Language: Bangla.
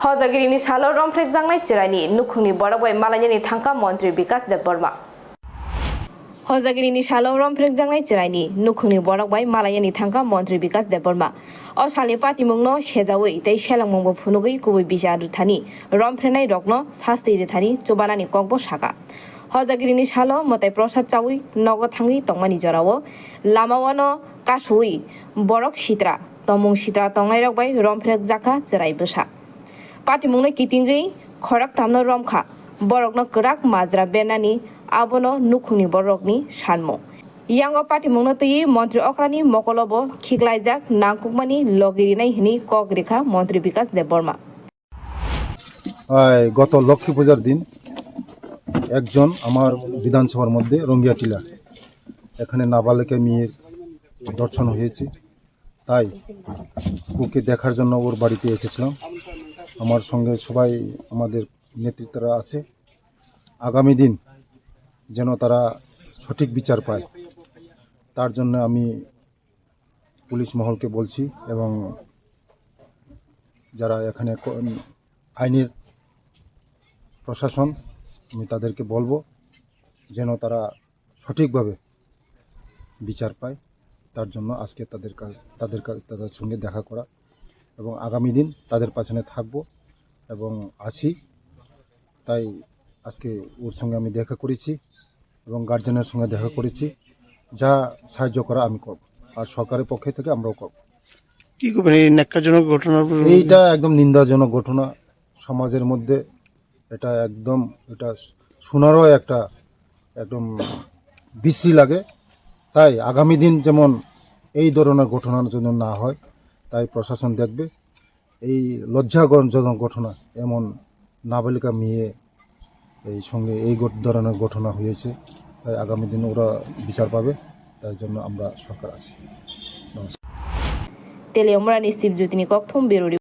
हजागिरिनि सालो रमफ्रेक जांनाय चिरायनि नुखुंनि बरागवाय मालायनि थांका मन्त्री विकास देबबर्मा हजागिरिनि सालो रमफ्रेक जांनाय चिरायनि नुखुंनि बरागवाय मालायनि थांका मन्त्री विकास देबबर्मा असालि पातिमुंनो सेजावै तै सेलांमंबो फुनुगै गुबै बिजा रुथानि रमफ्रेनाय रगनो सास्ति रुथानि चुबानानि ककबो साका हजागिरिनि सालो मताय प्रसाद चावै नगो थांगै तंमानि जरावो लामावानो कासुई बरक सित्रा तमुं सित्रा तंनाय रगबाय रमफ्रेक जाका चिराय बोसा पातिमुंनो कितिंगै खराक तामनो रमखा बरकनो कराक माजरा बेनानि आबोनो नुखुंनि बरकनि सानमो यांगो पातिमुंनो तयै मन्त्री अक्रानि मकलबो खिगलायजाक नांकुकमानि लगिरिनाय हिनि कगरेखा मन्त्री विकास देबबर्मा গত লক্ষ্মী পূজার দিন একজন আমার বিধানসভার মধ্যে রঙ্গিয়াটিলা এখানে নাবালিকা মেয়ের দর্শন হয়েছে, তাই ওকে দেখার জন্য ওর বাড়িতে এসেছিলাম। আমার সঙ্গে সবাই আমাদের নেতৃত্বরা আছে। আগামী দিন যেন তারা সঠিক বিচার পায় তার জন্য আমি পুলিশ মহলকে বলছি এবং যারা এখানে আইনের প্রশাসন আমি তাদেরকে বলবো যেন তারা সঠিকভাবে বিচার পায়। তার জন্য আজকে তাদের সঙ্গে দেখা করা এবং আগামী দিন তাদের পাশে থাকবো এবং আছি। তাই আজকে ওর সঙ্গে আমি দেখা করেছি এবং গার্জেনের সঙ্গে দেখা করেছি। যা সাহায্য করা আমি করব, আর সরকারের পক্ষ থেকে আমরাও করব। কি করবেন এই ন্যাক্কারজনক ঘটনা? এইটা একদম নিন্দাজনক ঘটনা সমাজের মধ্যে। এটা শোনারও একদম বিশ্রী লাগে। তাই আগামী দিন যেমন এই ধরনের ঘটনার জন্য না হয় তাই প্রশাসন দেখবে। এই লজ্জাজনক ঘটনা, এমন নাবালিকা মেয়ে এই সঙ্গে এই ধরনের ঘটনা হয়েছে, তাই আগামী দিন ওরা বিচার পাবে। তাই জন্য আমরা সরকার আছি। তেলে অমরানি শিবজ্যোতিনি ককথম বেরোরি।